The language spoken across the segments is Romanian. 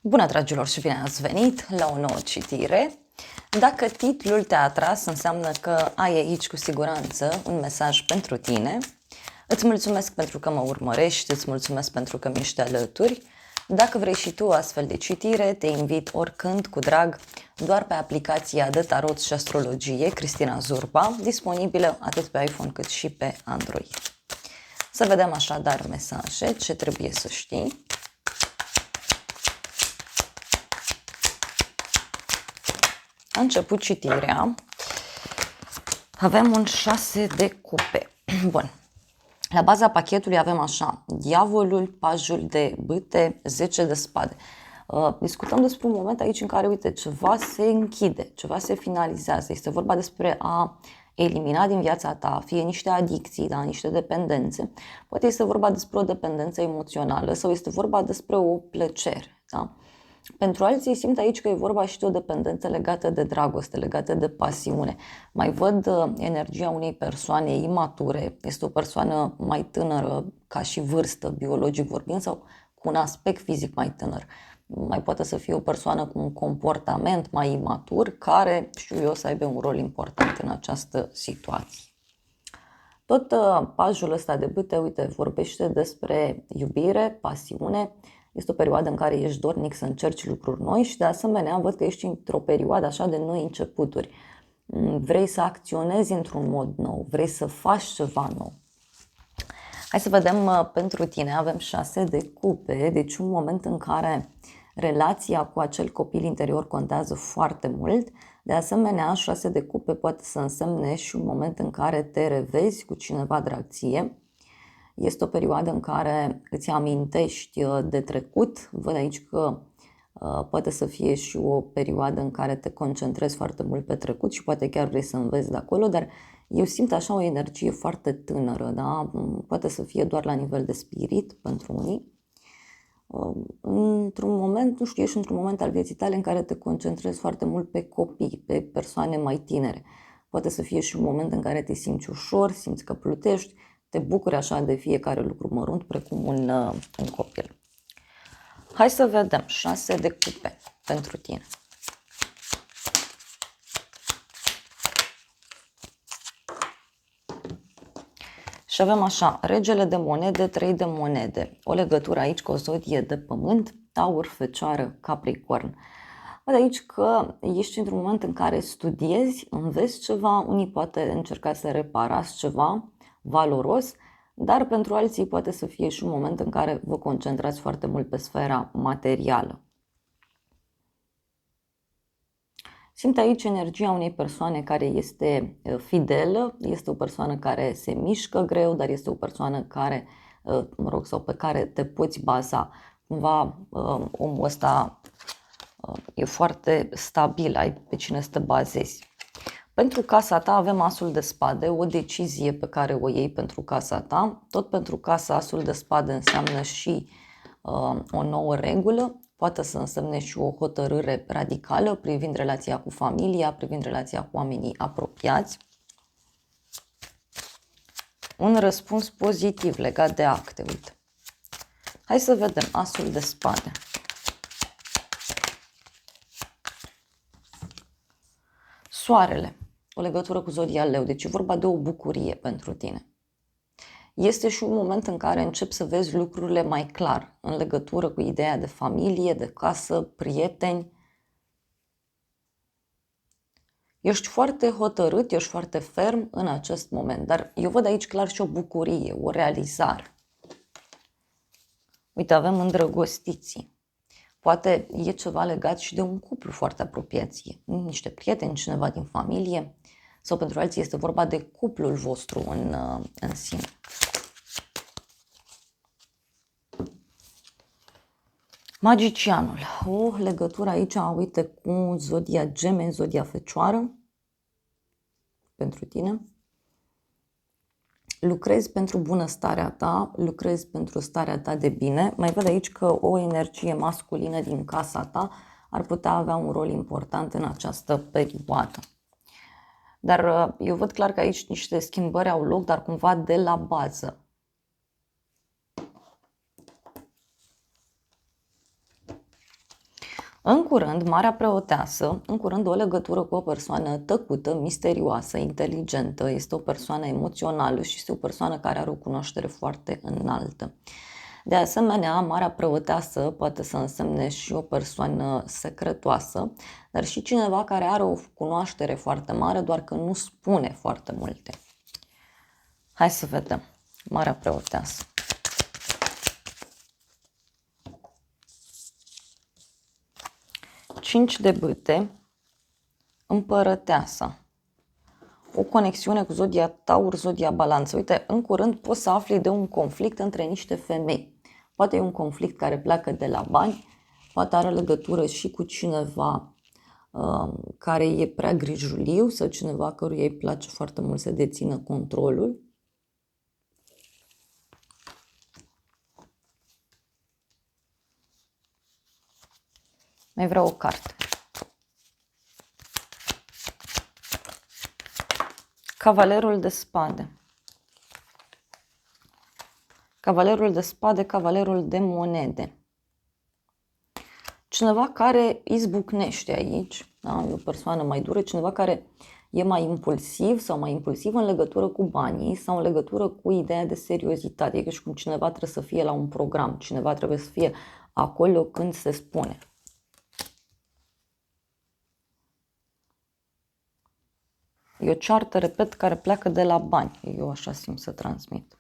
Bună, dragilor, și bine ați venit la o nouă citire. Dacă titlul te-a atras, înseamnă că ai aici cu siguranță un mesaj pentru tine. Îți mulțumesc pentru că mă urmărești, îți mulțumesc pentru că mi-ești alături. Dacă vrei și tu astfel de citire, te invit oricând, cu drag, doar pe aplicația de tarot și astrologie Cristina Zurba, disponibilă atât pe iPhone cât și pe Android. Să vedem așadar mesaje, ce trebuie să știi. A început citirea, avem un 6 de cupe. Bun. La baza pachetului avem așa, diavolul, pajul de bâte, 10 de spade. Discutăm despre un moment aici în care, uite, ceva se închide, ceva se finalizează. Este vorba despre a elimina din viața ta, fie niște adicții, da, niște dependențe. Poate este vorba despre o dependență emoțională sau este vorba despre o plăcere, da? Pentru alții simt aici că e vorba și de o dependență legată de dragoste, legată de pasiune. Mai văd energia unei persoane imature, este o persoană mai tânără ca și vârstă, biologic vorbind, sau cu un aspect fizic mai tânăr. Mai poate să fie o persoană cu un comportament mai imatur, care, știu eu, să aibă un rol important în această situație. Tot pajul ăsta de bâte, uite, vorbește despre iubire, pasiune. Este o perioadă în care ești dornic să încerci lucruri noi și, de asemenea, văd că ești într-o perioadă așa de noi începuturi. Vrei să acționezi într-un mod nou, vrei să faci ceva nou. Hai să vedem pentru tine, avem 6 de cupe, deci un moment în care relația cu acel copil interior contează foarte mult. De asemenea, 6 de cupe poate să însemne și un moment în care te revezi cu cineva drag ție. Este o perioadă în care îți amintești de trecut. Văd aici că poate să fie și o perioadă în care te concentrezi foarte mult pe trecut și poate chiar vrei să înveți de acolo, dar eu simt așa o energie foarte tânără, da? Poate să fie doar la nivel de spirit pentru unii. Într-un moment, nu știu, ești într-un moment al vieții tale în care te concentrezi foarte mult pe copii, pe persoane mai tinere. Poate să fie și un moment în care te simți ușor, simți că plutești, te bucuri așa de fiecare lucru mărunt, precum un copil. Hai să vedem 6 de cupe pentru tine. Și avem așa, regele de monede, 3 de monede. O legătură aici cu o zodie de pământ, Taur, Fecioară, Capricorn. Văd aici că ești într-un moment în care studiezi, înveți ceva, unii poate încerca să reparați ceva valoros, dar pentru alții poate să fie și un moment în care vă concentrați foarte mult pe sfera materială. Simt aici energia unei persoane care este fidelă, este o persoană care se mișcă greu, dar este o persoană care, sau pe care te poți baza. Cumva omul ăsta e foarte stabil, ai pe cine să te bazezi. Pentru casa ta avem asul de spade, o decizie pe care o iei pentru casa ta. Tot pentru casa asul de spade înseamnă și o nouă regulă, poate să însemne și o hotărâre radicală privind relația cu familia, privind relația cu oamenii apropiați. Un răspuns pozitiv legat de acte, uite. Hai să vedem asul de spade. Soarele, o legătură cu zodia Leu, deci e vorba de o bucurie pentru tine. Este și un moment în care începi să vezi lucrurile mai clar în legătură cu ideea de familie, de casă, prieteni. Ești foarte hotărât, ești foarte ferm în acest moment, dar eu văd aici clar și o bucurie, o realizare. Uite, avem îndrăgostiții. Poate e ceva legat și de un cuplu foarte apropiat ție, niște prieteni, cineva din familie, sau pentru alții este vorba de cuplul vostru în sine. Magicianul. O legătură aici, uite, cu zodia Gemeni, zodia Fecioară, pentru tine. Lucrezi pentru bunăstarea ta, lucrezi pentru starea ta de bine. Mai văd aici că o energie masculină din casa ta ar putea avea un rol important în această perioadă. Dar eu văd clar că aici niște schimbări au loc, dar cumva de la bază. În curând, Marea Preoteasă, în curând o legătură cu o persoană tăcută, misterioasă, inteligentă, este o persoană emoțională și este o persoană care are o cunoaștere foarte înaltă. De asemenea, Marea Preoteasă poate să însemne și o persoană secretoasă, dar și cineva care are o cunoaștere foarte mare, doar că nu spune foarte multe. Hai să vedem. Marea Preoteasă. Cinci de bâte, Împărăteasa. O conexiune cu zodia Taur, zodia Balanță. Uite, în curând poți să afli de un conflict între niște femei. Poate e un conflict care pleacă de la bani, poate are legătură și cu cineva care e prea grijuliu sau cineva căruia îi place foarte mult să dețină controlul. Mai vreau o carte. Cavalerul de spade. Cavalerul de spade, cavalerul de monede. Cineva care izbucnește aici, da? E o persoană mai dură, cineva care e mai impulsiv sau mai impulsiv în legătură cu banii sau în legătură cu ideea de seriozitate. E ca și cum cineva trebuie să fie la un program, cineva trebuie să fie acolo când se spune. E o ceartă, repet, care pleacă de la bani. Eu așa simt să transmit.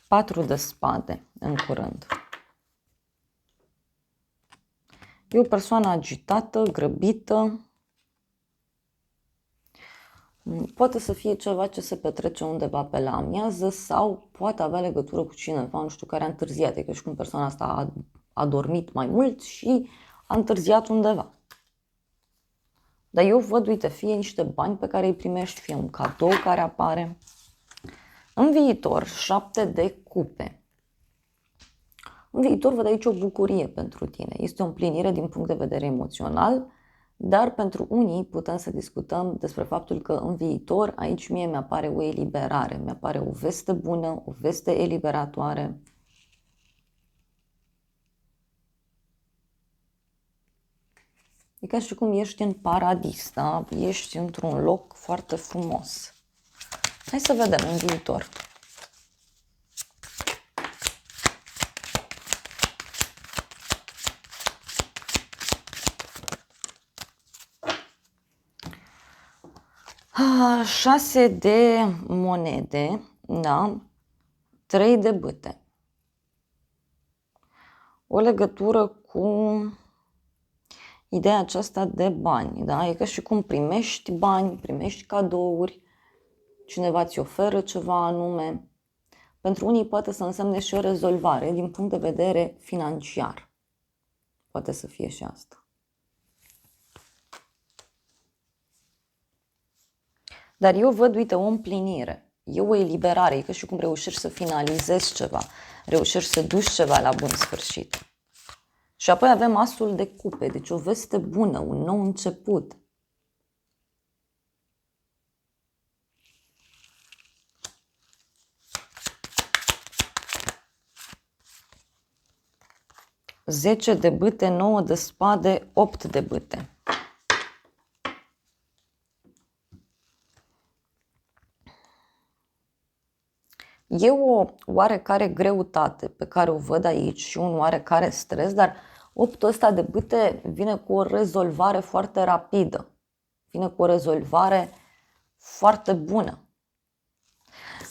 Patru de spade, în curând. E o persoană agitată, grăbită. Poate să fie ceva ce se petrece undeva pe la amiază sau poate avea legătură cu cineva, nu știu, care a întârziat. E ca și cum persoana asta a dormit mai mult și a întârziat undeva. Dar eu văd, uite, fie niște bani pe care îi primești, fie un cadou care apare. În viitor, 7 de cupe. În viitor văd aici o bucurie pentru tine. Este o împlinire din punct de vedere emoțional, dar pentru unii putem să discutăm despre faptul că în viitor aici mie mi-apare o eliberare, mi-apare o veste bună, o veste eliberatoare. E ca și cum ești în paradis, da? Ești într-un loc foarte frumos. Hai să vedem în viitor. Șase de monede, da? 3 de bâte. O legătură cu ideea aceasta de bani, da? E ca și cum primești bani, primești cadouri, cineva ți oferă ceva anume. Pentru unii poate să însemne și o rezolvare din punct de vedere financiar. Poate să fie și asta. Dar eu văd, uite, o împlinire, e o eliberare, e ca și cum reușești să finalizezi ceva, reușești să duci ceva la bun sfârșit. Și apoi avem asul de cupe, deci o veste bună, un nou început. Zece de bâte, 9 de spade, 8 de bâte. E o oarecare greutate pe care o văd aici și un oarecare stres, dar 8-ul ăsta de bâte vine cu o rezolvare foarte rapidă. Vine cu o rezolvare foarte bună.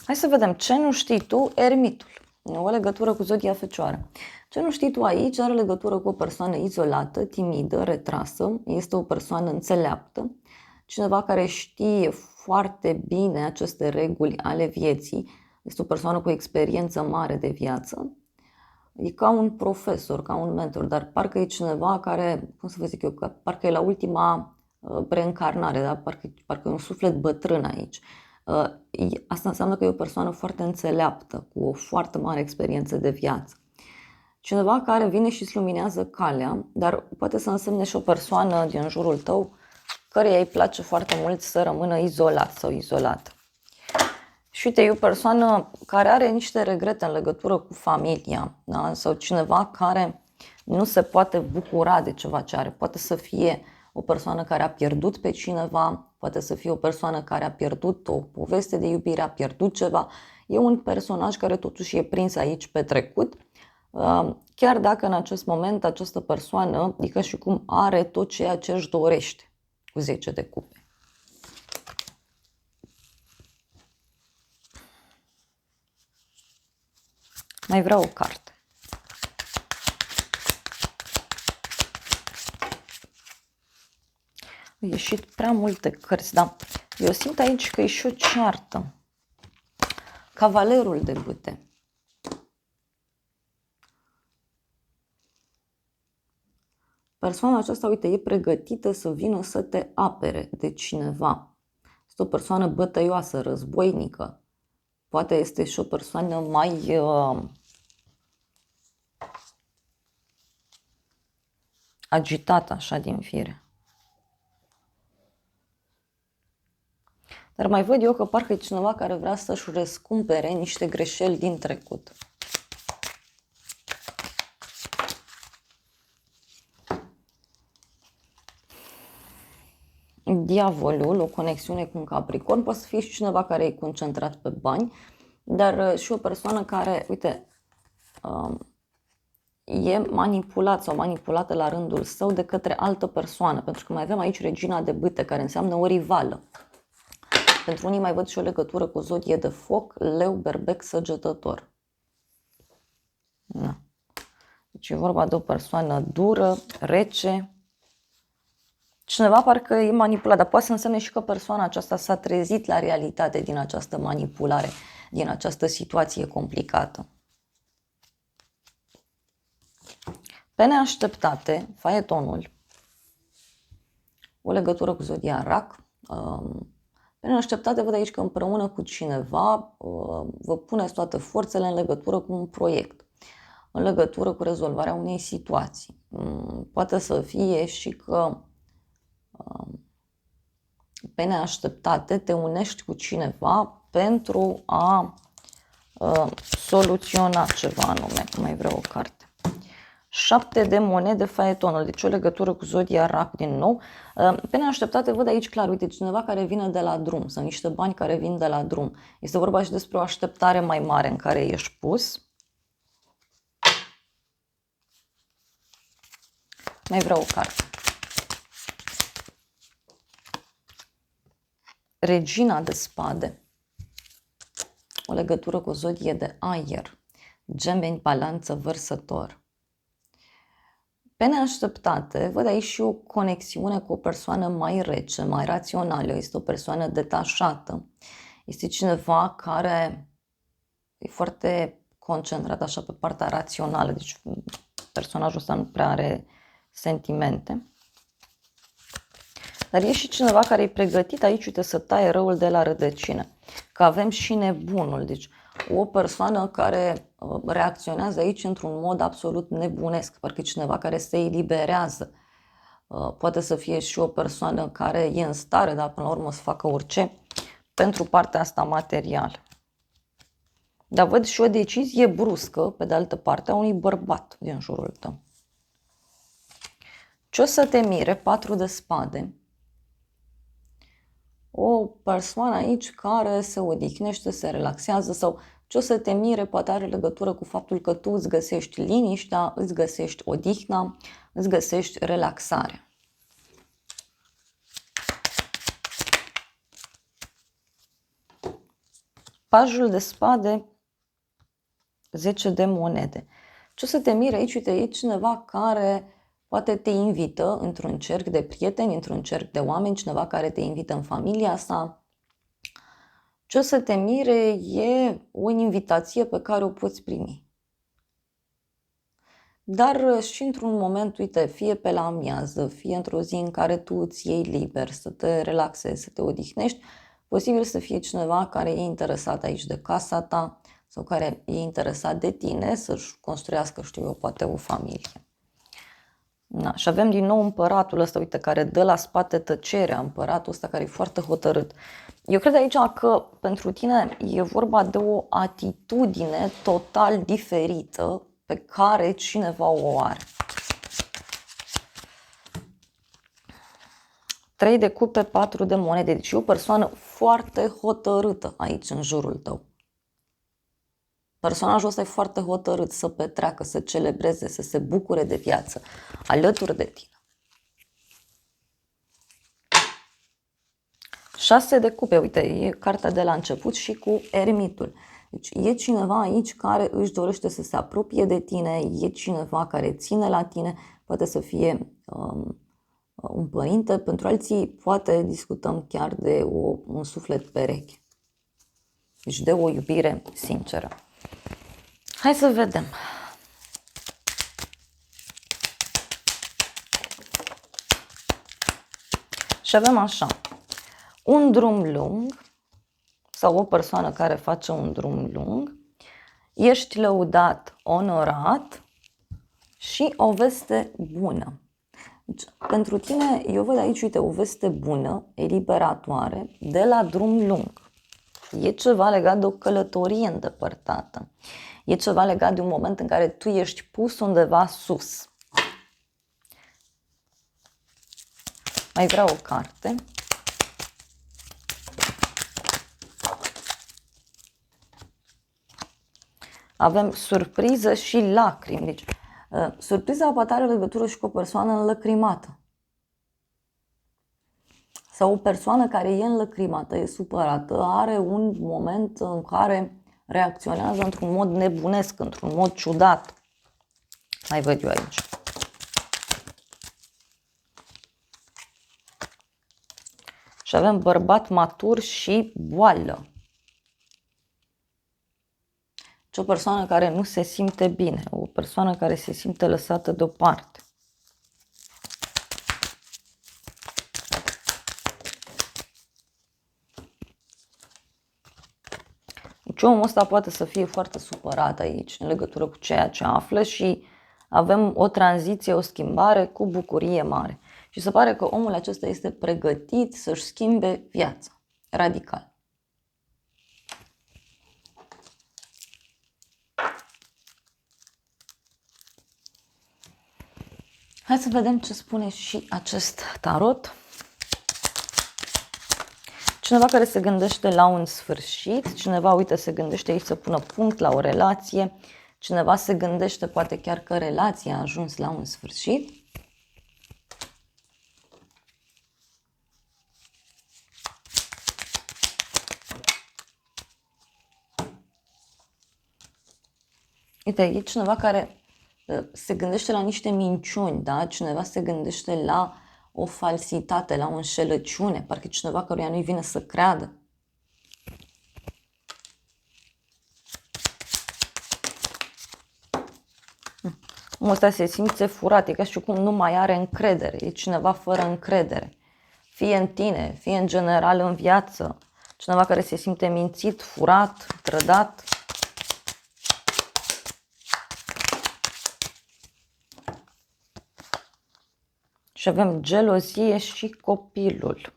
Hai să vedem ce nu știi tu, ermitul. O legătură cu zodia Fecioară. Ce nu știi tu aici are legătură cu o persoană izolată, timidă, retrasă. Este o persoană înțeleaptă. Cineva care știe foarte bine aceste reguli ale vieții. Este o persoană cu experiență mare de viață. E ca un profesor, ca un mentor, dar parcă e cineva care, cum să vă zic eu, parcă e la ultima reîncarnare, da? Parcă e un suflet bătrân aici. Asta înseamnă că e o persoană foarte înțeleaptă, cu o foarte mare experiență de viață. Cineva care vine și îți luminează calea, dar poate să însemne și o persoană din jurul tău căreia îi place foarte mult să rămână izolat sau izolată. Și uite, e o persoană care are niște regrete în legătură cu familia, da? Sau cineva care nu se poate bucura de ceva ce are. Poate să fie o persoană care a pierdut pe cineva, poate să fie o persoană care a pierdut o poveste de iubire, a pierdut ceva. E un personaj care totuși e prins aici pe trecut, chiar dacă în acest moment această persoană, adică și cum are tot ceea ce își dorește cu 10 de cupe. Mai vreau o carte. Au ieșit prea multe cărți, dar eu simt aici că e și o ceartă. Cavalerul de bâte. Persoana aceasta, uite, e pregătită să vină să te apere de cineva. Este o persoană bătăioasă, războinică. Poate este și o persoană mai agitată, așa, din fire. Dar mai văd eu că parcă e cineva care vrea să-și răscumpere niște greșeli din trecut. Diavolul, o conexiune cu un Capricorn, poate să fie și cineva care e concentrat pe bani, dar și o persoană care, uite, e manipulat sau manipulată la rândul său de către altă persoană, pentru că mai avem aici regina de bâte, care înseamnă o rivală. Pentru unii mai văd și o legătură cu zodie de foc, leu, berbec, săgetător. Da. Deci e vorba de o persoană dură, rece. Cineva parcă e manipulat, dar poate să însemne și că persoana aceasta s-a trezit la realitate din această manipulare, din această situație complicată. Pe neașteptate, faetonul, o legătură cu zodia Rac. Pe neașteptate văd aici că împreună cu cineva vă puneți toate forțele în legătură cu un proiect, în legătură cu rezolvarea unei situații. Poate să fie și că pe neașteptate te unești cu cineva pentru a soluționa ceva anume. Mai vreau o carte. 7 de monede, faetonul, deci o legătură cu zodia Rac din nou. Pe neașteptate văd aici clar, uite, cineva care vine de la drum, sau niște bani care vin de la drum. Este vorba și despre o așteptare mai mare în care ești pus. Mai vreau o carte. Regina de spade. O legătură cu o zodie de aer. Gemeni, balanță, vărsător. Pe neașteptate, văd aici și o conexiune cu o persoană mai rece, mai rațională. Este o persoană detașată. Este cineva care e foarte concentrat așa pe partea rațională. Deci personajul ăsta nu prea are sentimente. Dar e și cineva care e pregătit aici, uite, să taie răul de la rădăcină. Că avem și nebunul. Deci o persoană care reacționează aici într-un mod absolut nebunesc, parcă e cineva care se eliberează. Poate să fie și o persoană care e în stare, dar până la urmă să facă orice pentru partea asta materială. Dar văd și o decizie bruscă, pe de altă parte, a unui bărbat din jurul tău. Ce o să te mire? 4 de spade. O persoană aici care se odihnește, se relaxează sau ce o să te mire poate are legătură cu faptul că tu îți găsești liniștea, îți găsești odihna, îți găsești relaxarea. Pajul de spade, 10 de monede. Ce o să te mire aici? Uite, e cineva care poate te invită într-un cerc de prieteni, într-un cerc de oameni, cineva care te invită în familia sa. Ce o să te mire e o invitație pe care o poți primi. Dar și într-un moment, uite, fie pe la amiază, fie într-o zi în care tu îți iei liber, să te relaxezi, să te odihnești, posibil să fie cineva care e interesat aici de casa ta sau care e interesat de tine să-și construiască, știu eu, poate o familie. Da. Și avem din nou împăratul ăsta, uite, care dă la spate tăcerea, împăratul ăsta care e foarte hotărât. Eu cred aici că pentru tine e vorba de o atitudine total diferită pe care cineva o are. 3 de cupe, 4 de monede. Deci e o persoană foarte hotărâtă aici în jurul tău. Personajul ăsta e foarte hotărât să petreacă, să celebreze, să se bucure de viață alături de tine. 6 de cupe, uite, e cartea de la început și cu ermitul. Deci e cineva aici care își dorește să se apropie de tine, e cineva care ține la tine, poate să fie un părinte, pentru alții poate discutăm chiar de un suflet pereche. Deci de o iubire sinceră. Hai să vedem. Și avem așa, un drum lung sau o persoană care face un drum lung, ești lăudat, onorat și o veste bună. Deci, pentru tine, eu văd aici, uite, o veste bună, eliberatoare, de la drum lung. E ceva legat de o călătorie îndepărtată. E ceva legat de un moment în care tu ești pus undeva sus. Mai vreau o carte. Avem surpriză și lacrimi. Deci, surpriza poate are legătură și cu o persoană înlăcrimată. Sau o persoană care e înlăcrimată, e supărată, are un moment în care reacționează într-un mod nebunesc, într-un mod ciudat. Mai văd eu aici. Și avem bărbat matur și boală. Deci o persoană care nu se simte bine, o persoană care se simte lăsată deoparte. Deci omul ăsta poate să fie foarte supărat aici în legătură cu ceea ce află și avem o tranziție, o schimbare cu bucurie mare. Și se pare că omul acesta este pregătit să-și schimbe viața radical. Hai să vedem ce spune și acest tarot. Cineva care se gândește la un sfârșit, cineva, uite, se gândește aici să pună punct la o relație, cineva se gândește poate chiar că relația a ajuns la un sfârșit. Uite, e cineva care se gândește la niște minciuni, da? Cineva se gândește la o falsitate, la o înșelăciune, parcă cineva căruia nu-i vine să creadă. Omul ăsta se simte furat, e ca și cum nu mai are încredere, e cineva fără încredere. Fie în tine, fie în general în viață, cineva care se simte mințit, furat, trădat. Și avem gelozie și copilul.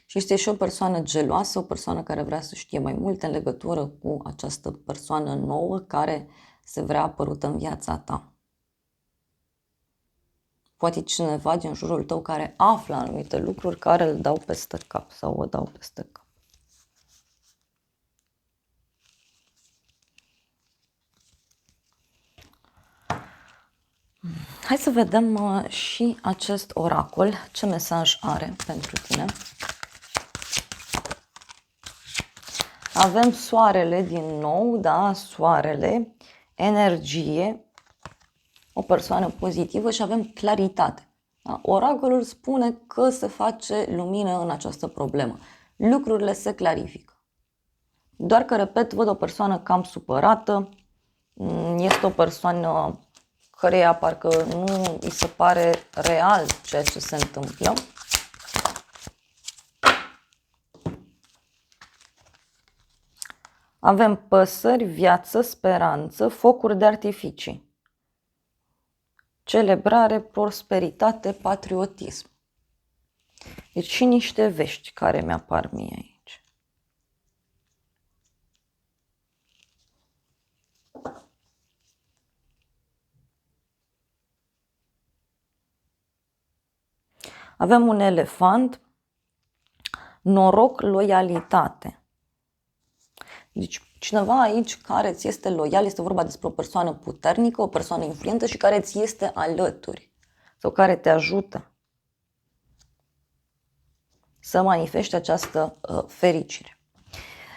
Și este și o persoană geloasă, o persoană care vrea să știe mai multe în legătură cu această persoană nouă care se vrea apărută în viața ta. Poate cineva din jurul tău care află anumite lucruri care îl dau peste cap sau o dau peste cap. Hai să vedem și acest oracol, ce mesaj are pentru tine. Avem soarele din nou, da, soarele, energie, o persoană pozitivă și avem claritate. Da? Oracolul spune că se face lumină în această problemă. Lucrurile se clarifică. Doar că, repet, văd o persoană cam supărată, este o persoană căreia parcă nu îi se pare real ceea ce se întâmplă. Avem păsări, viață, speranță, focuri de artificii. celebrare, prosperitate, patriotism. Deci și niște vești care mi-apar mie aici. Avem un elefant, noroc, loialitate. Deci cineva aici care ți este loial, este vorba despre o persoană puternică, o persoană influentă și care ți este alături sau care te ajută să manifeste această fericire.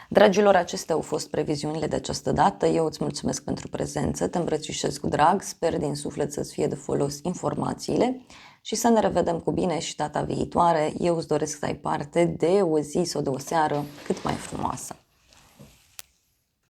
Dragilor, acestea au fost previziunile de această dată. Eu îți mulțumesc pentru prezență, te îmbrățișez cu drag, sper din suflet să-ți fie de folos informațiile și să ne revedem cu bine și data viitoare. Eu îți doresc să ai parte de o zi sau de o seară cât mai frumoasă.